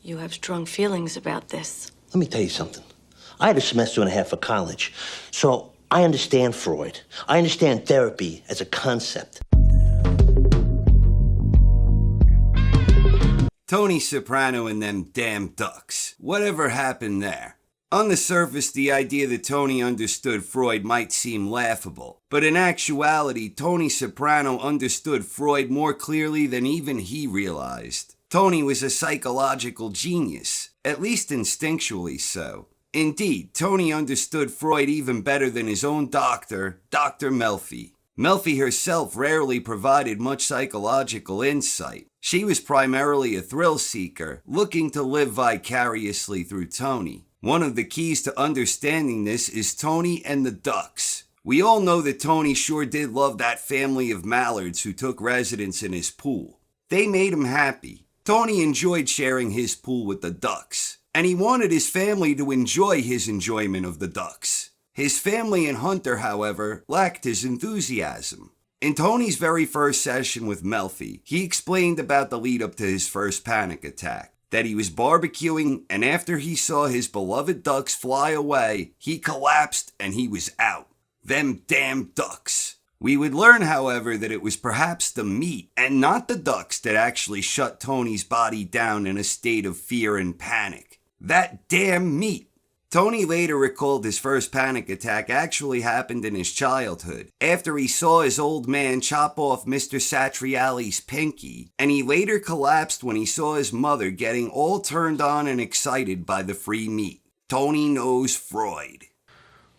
You have strong feelings about this. Let me tell you something. I had a semester and a half of college, so I understand Freud. I understand therapy as a concept. Tony Soprano and them damn ducks. Whatever happened there? On the surface, the idea that Tony understood Freud might seem laughable, but in actuality, Tony Soprano understood Freud more clearly than even he realized. Tony was a psychological genius, at least instinctually so. Indeed, Tony understood Freud even better than his own doctor, Dr. Melfi. Melfi herself rarely provided much psychological insight. She was primarily a thrill seeker, looking to live vicariously through Tony. One of the keys to understanding this is Tony and the ducks. We all know that Tony sure did love that family of mallards who took residence in his pool. They made him happy. Tony enjoyed sharing his pool with the ducks, and he wanted his family to enjoy his enjoyment of the ducks. His family and Hunter, however, lacked his enthusiasm. In Tony's very first session with Melfi, he explained about the lead up to his first panic attack, that he was barbecuing, and after he saw his beloved ducks fly away, he collapsed and he was out. Them damn ducks. We would learn, however, that it was perhaps the meat and not the ducks that actually shut Tony's body down in a state of fear and panic. That damn meat. Tony later recalled his first panic attack actually happened in his childhood, after he saw his old man chop off Mr. Satriali's pinky, and he later collapsed when he saw his mother getting all turned on and excited by the free meat. Tony knows Freud.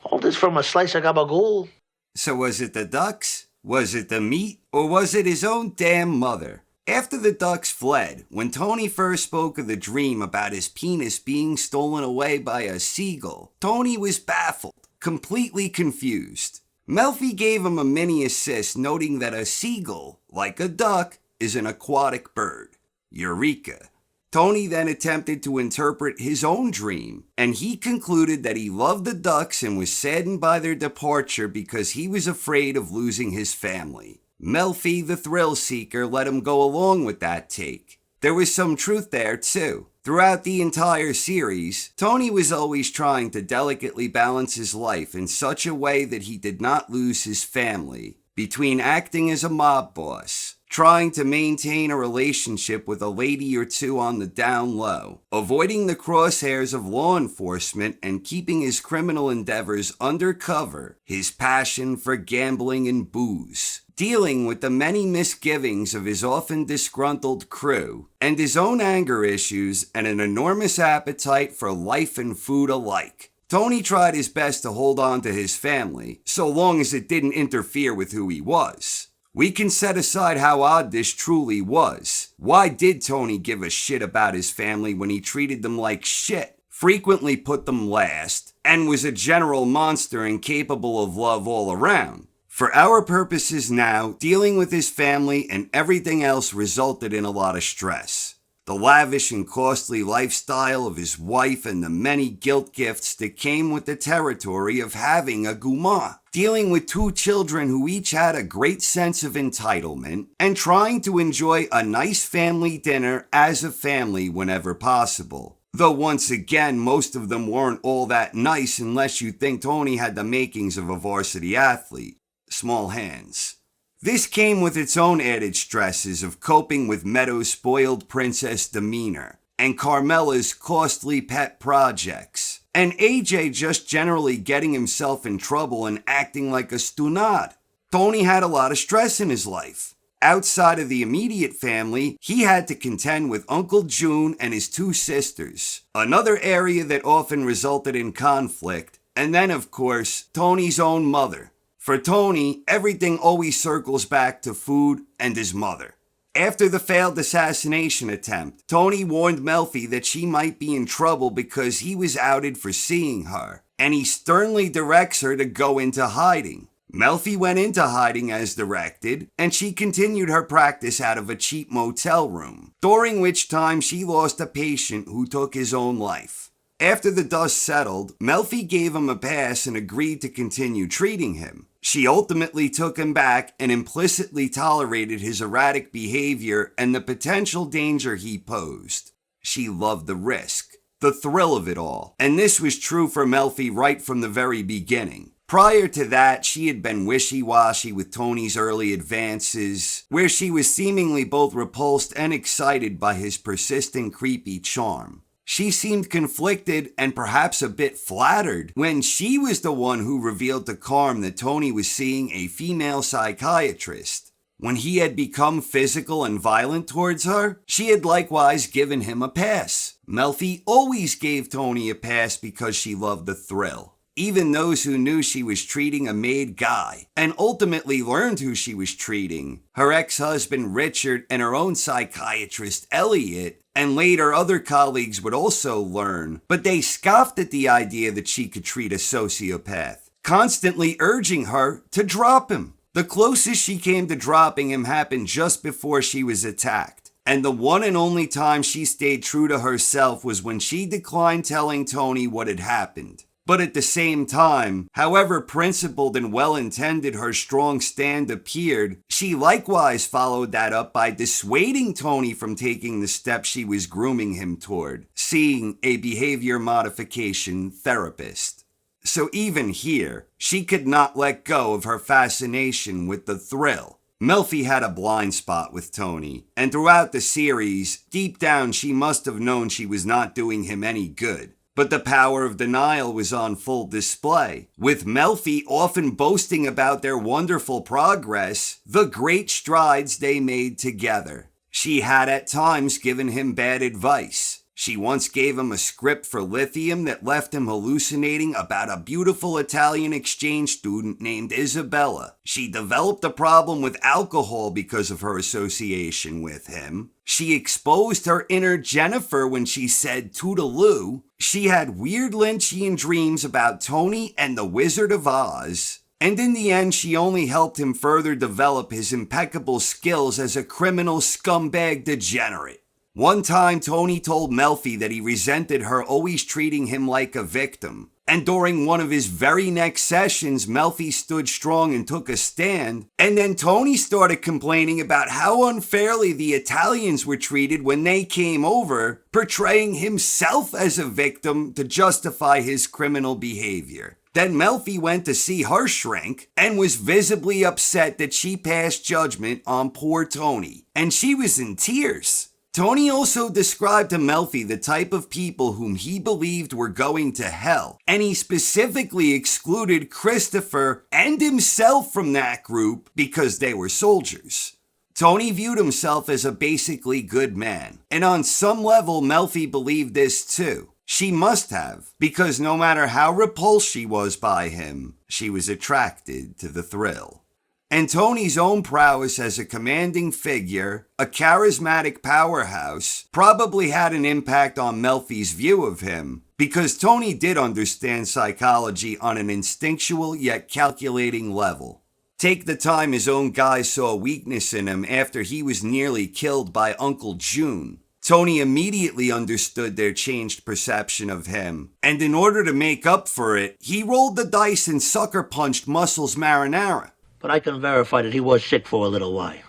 All this from a slice of gabagool. So was it the ducks? Was it the meat? Or was it his own damn mother? After the ducks fled, when Tony first spoke of the dream about his penis being stolen away by a seagull, Tony was baffled, completely confused. Melfi gave him a mini assist, noting that a seagull, like a duck, is an aquatic bird. Eureka. Tony then attempted to interpret his own dream, and he concluded that he loved the ducks and was saddened by their departure because he was afraid of losing his family. Melfi, the thrill seeker, let him go along with that take. There was some truth there, too. Throughout the entire series, Tony was always trying to delicately balance his life in such a way that he did not lose his family, between acting as a mob boss, trying to maintain a relationship with a lady or two on the down low, avoiding the crosshairs of law enforcement and keeping his criminal endeavors undercover, his passion for gambling and booze, dealing with the many misgivings of his often disgruntled crew, and his own anger issues and an enormous appetite for life and food alike. Tony tried his best to hold on to his family, so long as it didn't interfere with who he was. We can set aside how odd this truly was. Why did Tony give a shit about his family when he treated them like shit, frequently put them last, and was a general monster incapable of love all around? For our purposes now, dealing with his family and everything else resulted in a lot of stress. The lavish and costly lifestyle of his wife and the many guilt gifts that came with the territory of having a gourmand, dealing with two children who each had a great sense of entitlement, and trying to enjoy a nice family dinner as a family whenever possible. Though once again, most of them weren't all that nice unless you think Tony had the makings of a varsity athlete. Small hands. This came with its own added stresses of coping with Meadow's spoiled princess demeanor, and Carmela's costly pet projects, and AJ just generally getting himself in trouble and acting like a stunad. Tony had a lot of stress in his life. Outside of the immediate family, he had to contend with Uncle June and his two sisters, another area that often resulted in conflict, and then of course, Tony's own mother. For Tony, everything always circles back to food and his mother. After the failed assassination attempt, Tony warned Melfi that she might be in trouble because he was outed for seeing her, and he sternly directs her to go into hiding. Melfi went into hiding as directed, and she continued her practice out of a cheap motel room, during which time she lost a patient who took his own life. After the dust settled, Melfi gave him a pass and agreed to continue treating him. She ultimately took him back and implicitly tolerated his erratic behavior and the potential danger he posed. She loved the risk, the thrill of it all. And this was true for Melfi right from the very beginning. Prior to that, she had been wishy-washy with Tony's early advances, where she was seemingly both repulsed and excited by his persistent creepy charm. She seemed conflicted and perhaps a bit flattered when she was the one who revealed to Carm that Tony was seeing a female psychiatrist. When he had become physical and violent towards her, she had likewise given him a pass. Melfi always gave Tony a pass because she loved the thrill. Even those who knew she was treating a made guy, and ultimately learned who she was treating, her ex-husband Richard and her own psychiatrist Elliot, and later other colleagues would also learn, but they scoffed at the idea that she could treat a sociopath, constantly urging her to drop him. The closest she came to dropping him happened just before she was attacked. And the one and only time she stayed true to herself was when she declined telling Tony what had happened. But at the same time, however principled and well-intended her strong stand appeared, she likewise followed that up by dissuading Tony from taking the steps she was grooming him toward, seeing a behavior modification therapist. So even here, she could not let go of her fascination with the thrill. Melfi had a blind spot with Tony, and throughout the series, deep down she must have known she was not doing him any good. But the power of denial was on full display, with Melfi often boasting about their wonderful progress, the great strides they made together. She had at times given him bad advice. She once gave him a script for lithium that left him hallucinating about a beautiful Italian exchange student named Isabella. She developed a problem with alcohol because of her association with him. She exposed her inner Jennifer when she said toodaloo. She had weird Lynchian dreams about Tony and the Wizard of Oz. And in the end, she only helped him further develop his impeccable skills as a criminal scumbag degenerate. One time, Tony told Melfi that he resented her always treating him like a victim. And during one of his very next sessions, Melfi stood strong and took a stand. And then Tony started complaining about how unfairly the Italians were treated when they came over, portraying himself as a victim to justify his criminal behavior. Then Melfi went to see her shrink and was visibly upset that she passed judgment on poor Tony. And she was in tears. Tony also described to Melfi the type of people whom he believed were going to hell, and he specifically excluded Christopher and himself from that group because they were soldiers. Tony viewed himself as a basically good man, and on some level Melfi believed this too. She must have, because no matter how repulsed she was by him, she was attracted to the thrill. And Tony's own prowess as a commanding figure, a charismatic powerhouse, probably had an impact on Melfi's view of him, because Tony did understand psychology on an instinctual yet calculating level. Take the time his own guys saw weakness in him after he was nearly killed by Uncle June. Tony immediately understood their changed perception of him, and in order to make up for it, he rolled the dice and sucker punched Muscles Marinara. But I can verify that he was sick for a little while.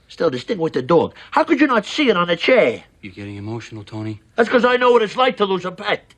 Still, this thing with the dog, how could you not see it on the chair? You're getting emotional, Tony. That's because I know what it's like to lose a pet.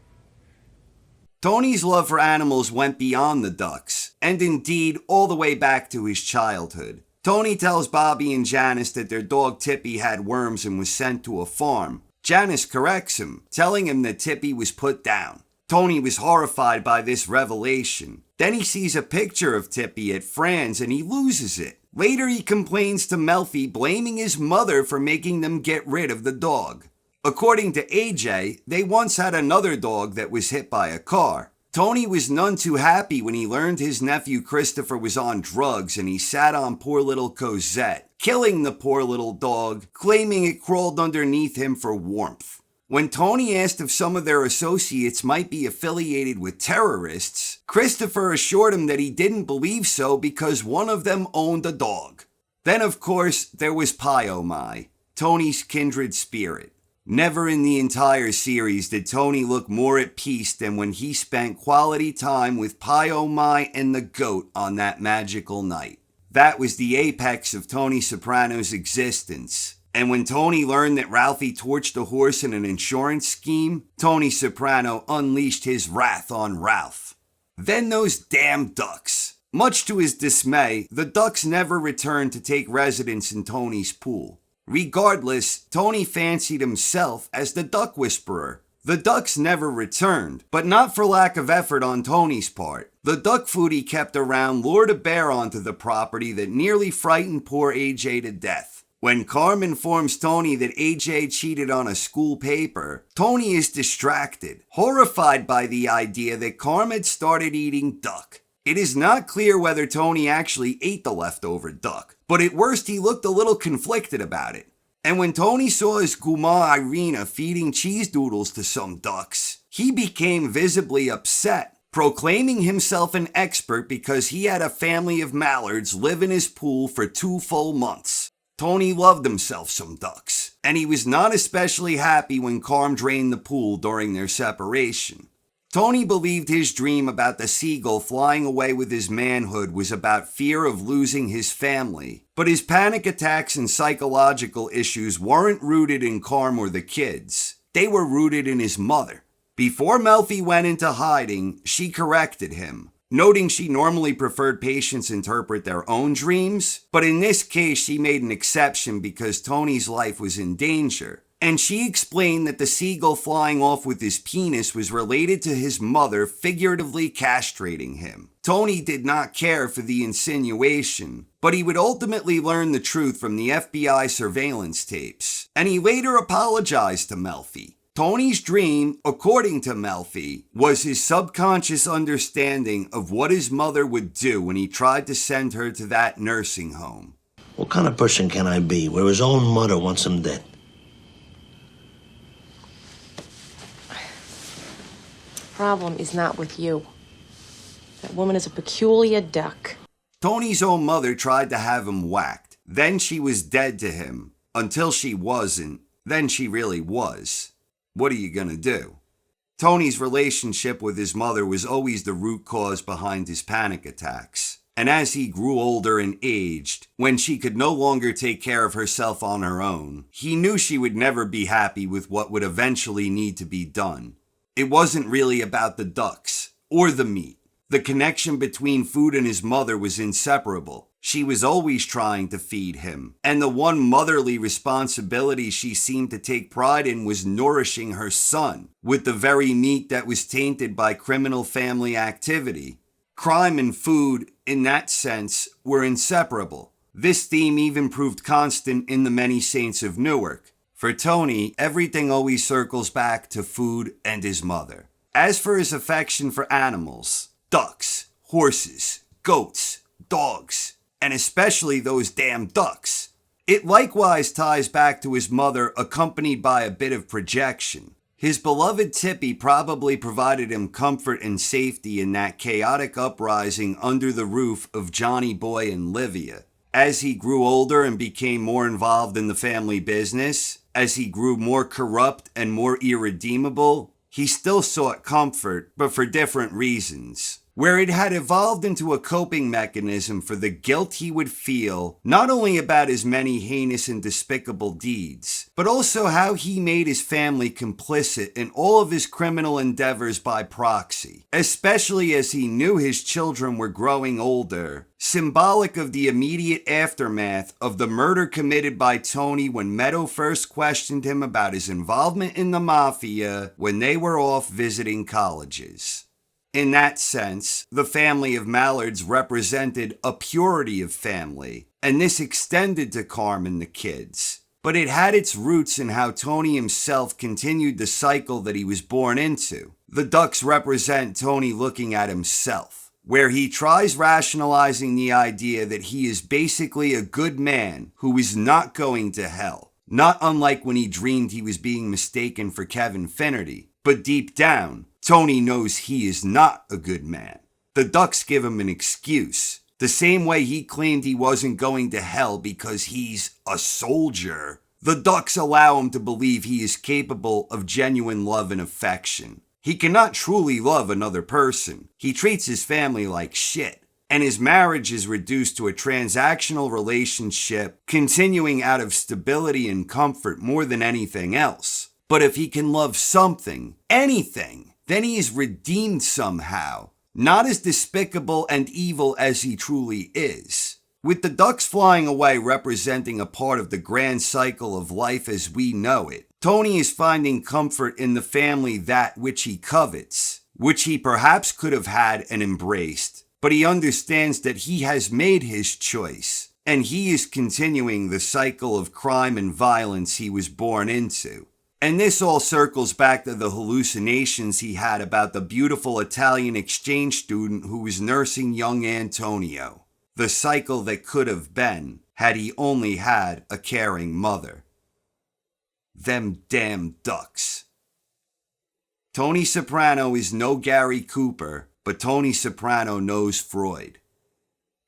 Tony's love for animals went beyond the ducks, and indeed all the way back to his childhood. Tony tells Bobby and Janice that their dog Tippy had worms and was sent to a farm. Janice corrects him, telling him that Tippy was put down. Tony was horrified by this revelation. Then he sees a picture of Tippy at Fran's and he loses it. Later he complains to Melfi, blaming his mother for making them get rid of the dog. According to AJ, they once had another dog that was hit by a car. Tony was none too happy when he learned his nephew Christopher was on drugs and he sat on poor little Cosette, killing the poor little dog, claiming it crawled underneath him for warmth. When Tony asked if some of their associates might be affiliated with terrorists, Christopher assured him that he didn't believe so because one of them owned a dog. Then, of course, there was Pi-O-My, Tony's kindred spirit. Never in the entire series did Tony look more at peace than when he spent quality time with Pi-O-My and the goat on that magical night. That was the apex of Tony Soprano's existence. And when Tony learned that Ralphie torched a horse in an insurance scheme, Tony Soprano unleashed his wrath on Ralph. Then those damn ducks. Much to his dismay, the ducks never returned to take residence in Tony's pool. Regardless, Tony fancied himself as the Duck Whisperer. The ducks never returned, but not for lack of effort on Tony's part. The duck food he kept around lured a bear onto the property that nearly frightened poor AJ to death. When Carm informs Tony that AJ cheated on a school paper, Tony is distracted, horrified by the idea that Carm had started eating duck. It is not clear whether Tony actually ate the leftover duck, but at worst he looked a little conflicted about it. And when Tony saw his Guma Irina feeding cheese doodles to some ducks, he became visibly upset, proclaiming himself an expert because he had a family of mallards live in his pool for 2 full months. Tony loved himself some ducks, and he was not especially happy when Carm drained the pool during their separation. Tony believed his dream about the seagull flying away with his manhood was about fear of losing his family, but his panic attacks and psychological issues weren't rooted in Carm or the kids. They were rooted in his mother. Before Melfi went into hiding, she corrected him, noting she normally preferred patients interpret their own dreams, but in this case she made an exception because Tony's life was in danger. And she explained that the seagull flying off with his penis was related to his mother figuratively castrating him. Tony did not care for the insinuation, but he would ultimately learn the truth from the FBI surveillance tapes, and he later apologized to Melfi. Tony's dream, according to Melfi, was his subconscious understanding of what his mother would do when he tried to send her to that nursing home. What kind of person can I be where his own mother wants him dead? Problem is not with you. That woman is a peculiar duck. Tony's own mother tried to have him whacked. Then she was dead to him. Until she wasn't. Then she really was. What are you gonna do? Tony's relationship with his mother was always the root cause behind his panic attacks. And as he grew older and aged, when she could no longer take care of herself on her own, he knew she would never be happy with what would eventually need to be done. It wasn't really about the ducks, or the meat. The connection between food and his mother was inseparable. She was always trying to feed him, and the one motherly responsibility she seemed to take pride in was nourishing her son with the very meat that was tainted by criminal family activity. Crime and food, in that sense, were inseparable. This theme even proved constant in The Many Saints of Newark. For Tony, everything always circles back to food and his mother. As for his affection for animals, ducks, horses, goats, dogs, and especially those damn ducks, it likewise ties back to his mother accompanied by a bit of projection. His beloved Tippy probably provided him comfort and safety in that chaotic uprising under the roof of Johnny Boy and Livia. As he grew older and became more involved in the family business, as he grew more corrupt and more irredeemable, he still sought comfort, but for different reasons. Where it had evolved into a coping mechanism for the guilt he would feel, not only about his many heinous and despicable deeds, but also how he made his family complicit in all of his criminal endeavors by proxy, especially as he knew his children were growing older, symbolic of the immediate aftermath of the murder committed by Tony when Meadow first questioned him about his involvement in the mafia when they were off visiting colleges. In that sense, the family of Mallards represented a purity of family, and this extended to Carm and the kids. But it had its roots in how Tony himself continued the cycle that he was born into. The ducks represent Tony looking at himself, where he tries rationalizing the idea that he is basically a good man who is not going to hell, not unlike when he dreamed he was being mistaken for Kevin Finnerty. But deep down, Tony knows he is not a good man. The ducks give him an excuse, the same way he claimed he wasn't going to hell because he's a soldier. The ducks allow him to believe he is capable of genuine love and affection. He cannot truly love another person. He treats his family like shit. and his marriage is reduced to a transactional relationship, continuing out of stability and comfort more than anything else. But if he can love something, anything, then he is redeemed somehow, not as despicable and evil as he truly is. With the ducks flying away representing a part of the grand cycle of life as we know it, Tony is finding comfort in the family that which he covets, which he perhaps could have had and embraced, but he understands that he has made his choice, and he is continuing the cycle of crime and violence he was born into. And this all circles back to the hallucinations he had about the beautiful Italian exchange student who was nursing young Antonio. The cycle that could have been, had he only had a caring mother. Them damn ducks. Tony Soprano is no Gary Cooper, but Tony Soprano knows Freud.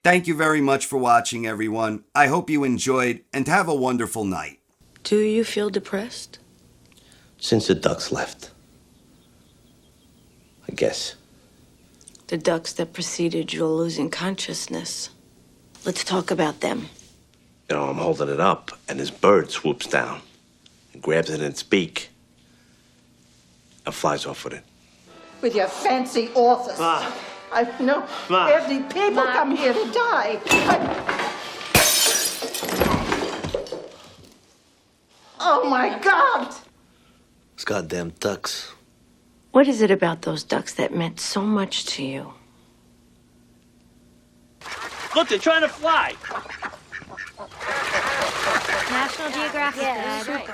Thank you very much for watching, everyone. I hope you enjoyed, and have a wonderful night. Do you feel depressed? Since the ducks left. I guess. The ducks that preceded your losing consciousness. Let's talk about them. You know, I'm holding it up, and this bird swoops down and grabs it in its beak and flies off with it. With your fancy office. Ma. I know Ma. every people come here to die. Oh, my God! Those goddamn ducks. What is it about those ducks that meant so much to you? Look, they're trying to fly. National Geographic. Yeah, that's right.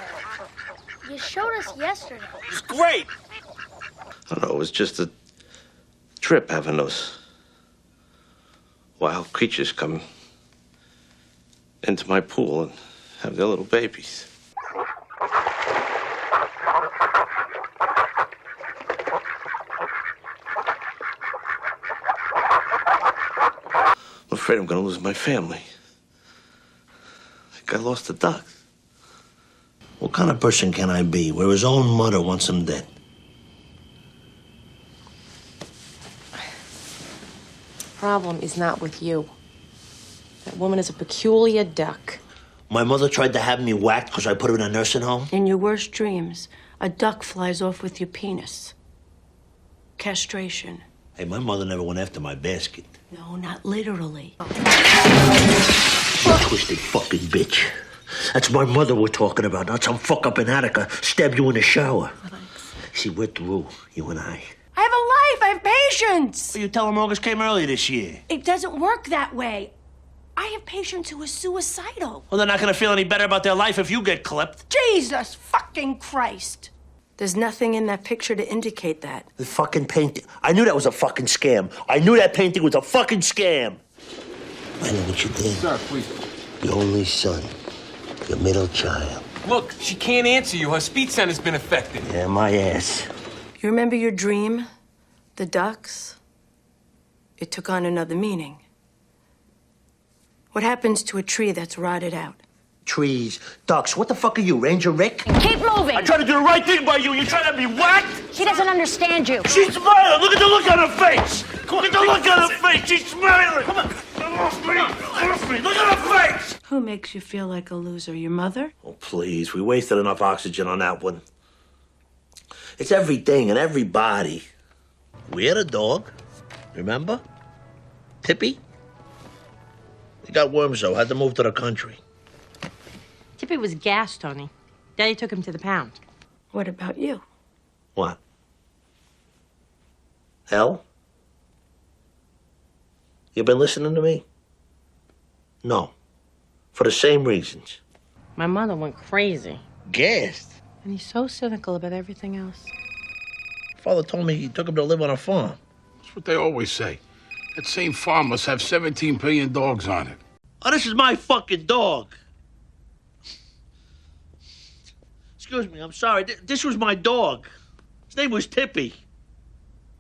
You showed us yesterday. It's great. I don't know, it was just a trip having those wild creatures come into my pool and have their little babies. I'm afraid I'm gonna lose my family. I think I lost the ducks. What kind of person can I be where his own mother wants him dead? The problem is not with you. That woman is a peculiar duck. My mother tried to have me whacked because I put her in a nursing home? In your worst dreams, a duck flies off with your penis. Castration. Hey, my mother never went after my basket. No, not literally. You twisted fucking bitch. That's my mother we're talking about, not some fuck up in Attica stab you in the shower. See, we're through, you and I. I have a life. I have patience. You tell them August came early this year. It doesn't work that way. I have patients who are suicidal. Well, they're not gonna feel any better about their life if you get clipped. Jesus fucking Christ. There's nothing in that picture to indicate that. The fucking painting. I knew that was a fucking scam. I knew that painting was a fucking scam. I know what you did. Sir, please. Your only son. Your middle child. Look, she can't answer you. Her speech center's been affected. Yeah, my ass. You remember your dream? The ducks? It took on another meaning. What happens to a tree that's rotted out? Trees, ducks. What the fuck are you, Ranger Rick? Keep moving. I try to do the right thing by you. You're trying to be whacked? She doesn't understand you. She's smiling. Look at the look on her face. Look at the look on her face. She's smiling. Come on. Off me. Off me. Look at her face. Who makes you feel like a loser? Your mother? Oh, please. We wasted enough oxygen on that one. It's everything and everybody. We had a dog. Remember? Tippy? He got worms, though. Had to move to the country. Tippy was gassed, Tony. Daddy took him to the pound. What about you? What? Hell? You been listening to me? No. For the same reasons. My mother went crazy. Gassed? And he's so cynical about everything else. Father told me he took him to live on a farm. That's what they always say. That same farm must have 17 billion dogs on it. Oh, this is my fucking dog. Excuse me, I'm sorry. This was my dog. His name was Tippy.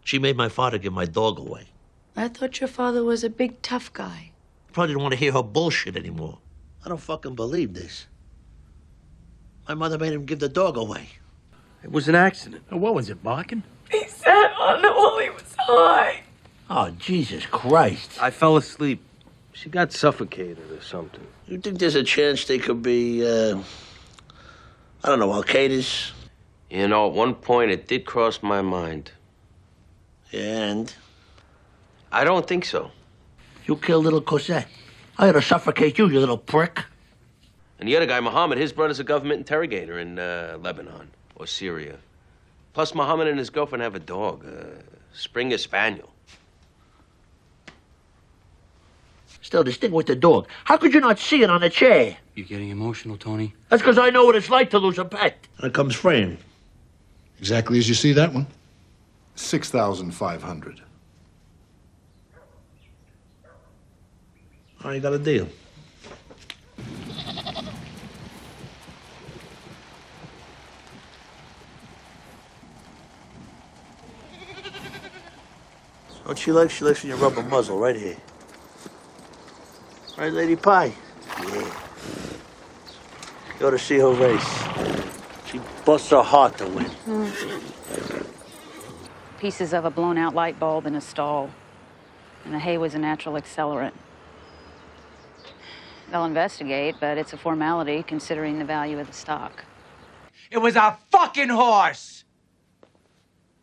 She made my father give my dog away. I thought your father was a big, tough guy. Probably didn't want to hear her bullshit anymore. I don't fucking believe this. My mother made him give the dog away. It was an accident. What was it, barking? He sat on it while he was high. Oh, Jesus Christ. I fell asleep. She got suffocated or something. You think there's a chance they could be, I don't know, Al-Qaeda's? You know, at one point it did cross my mind. And? I don't think so. You killed little Cosette. I had to suffocate you, you little prick. And the other guy, Muhammad, his brother's a government interrogator in Lebanon or Syria. Plus, Muhammad and his girlfriend have a dog, a Springer Spaniel. Still, this thing with the dog. How could you not see it on the chair? You getting emotional, Tony? That's because I know what it's like to lose a pet. And it comes framed. Exactly as you see that one. 6,500. I got a deal. What she likes? She likes when you rub a muzzle right here. Right, Lady Pie? Yeah. You ought to see her race. She busts her heart to win. Pieces of a blown-out light bulb in a stall. And the hay was a natural accelerant. They'll investigate, but it's a formality considering the value of the stock. It was a fucking horse!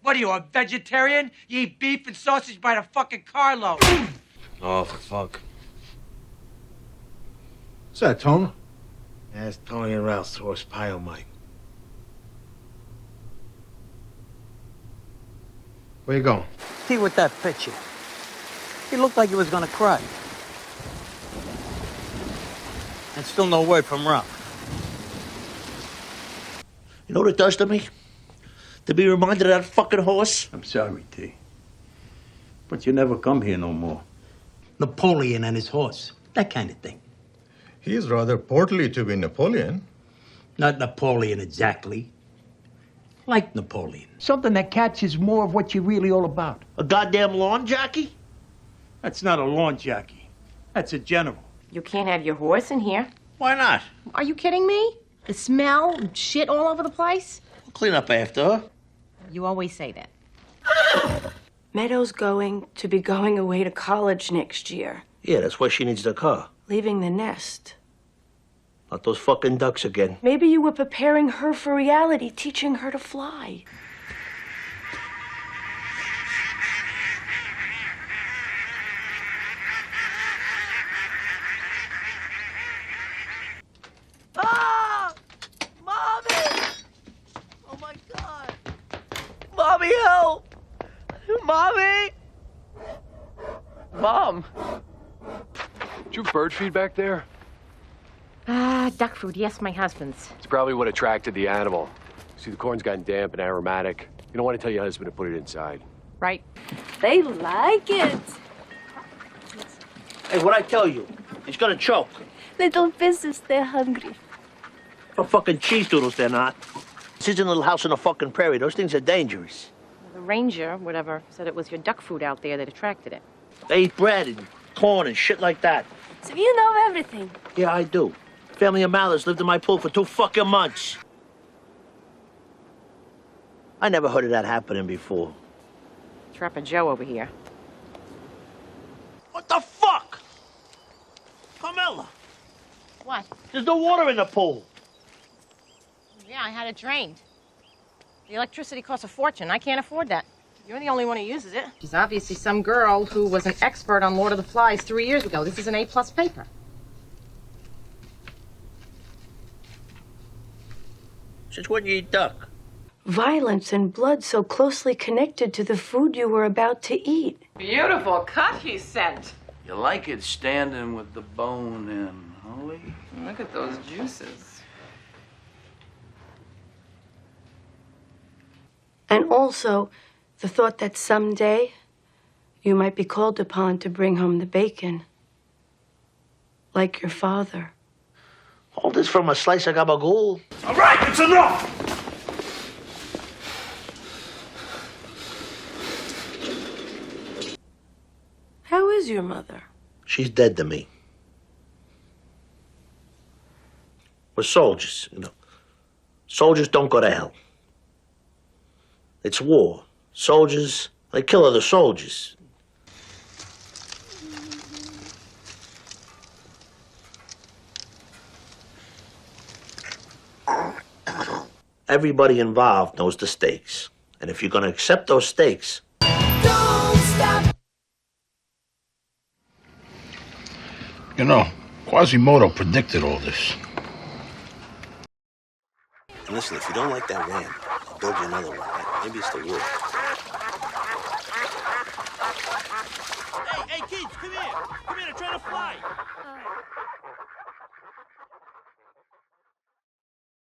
What are you, a vegetarian? You eat beef and sausage by the fucking carload. Oh, fuck. What's that, Tone? That's Tony and Ralph's horse, Pio Mike. Where you going? See with that picture. He looked like he was gonna cry. And still no word from Ralph. You know what it does to me? To be reminded of that fucking horse? I'm sorry, T. But you never come here no more. Napoleon and his horse. That kind of thing. He's rather portly to be Napoleon. Not Napoleon exactly. Like Napoleon. Something that catches more of what you're really all about. A goddamn lawn jockey? That's not a lawn jockey. That's a general. You can't have your horse in here. Why not? Are you kidding me? The smell, and shit all over the place. We'll clean up after her. You always say that. Meadow's going to be going away to college next year. Yeah, that's why she needs the car. Leaving the nest. Not those fucking ducks again. Maybe you were preparing her for reality, teaching her to fly. Ah! Mommy! Oh my God! Mommy, help! Mommy! Mom! Did you have bird feed back there? Duck food. Yes, my husband's. It's probably what attracted the animal. See, the corn's gotten damp and aromatic. You don't want to tell your husband to put it inside. Right. They like it. Hey, what'd I tell you? He's gonna choke. Little business, they're hungry. For fucking cheese doodles, they're not. This isn't a little house on the fucking prairie. Those things are dangerous. The ranger, whatever, said it was your duck food out there that attracted it. They eat bread and corn and shit like that. So you know everything. Yeah, I do. Family of Mallards lived in my pool for 2 fucking months. I never heard of that happening before. Trapper Joe over here. What the fuck? Carmela, What? there's no water in the pool. Yeah, I had it drained. The electricity costs a fortune. I can't afford that. You're the only one who uses it. She's obviously some girl who was an expert on Lord of the Flies 3 years ago. This is an A+ paper. Since when you eat duck? Violence and blood so closely connected to the food you were about to eat. Beautiful cut, he said. You like it standing with the bone in, Holly? Look at those juices. And also, the thought that someday you might be called upon to bring home the bacon. Like your father. All this from a slice of gabagool. All right, it's enough! How is your mother? She's dead to me. We're soldiers, you know. Soldiers don't go to hell. It's war. Soldiers, they kill other soldiers. Everybody involved knows the stakes. And if you're going to accept those stakes... Don't stop. You know, Quasimodo predicted all this. And listen, if you don't like that ramp, I'll build you another one. Maybe it's the wood. Hey, kids, come here. Come here, I'm trying to fly.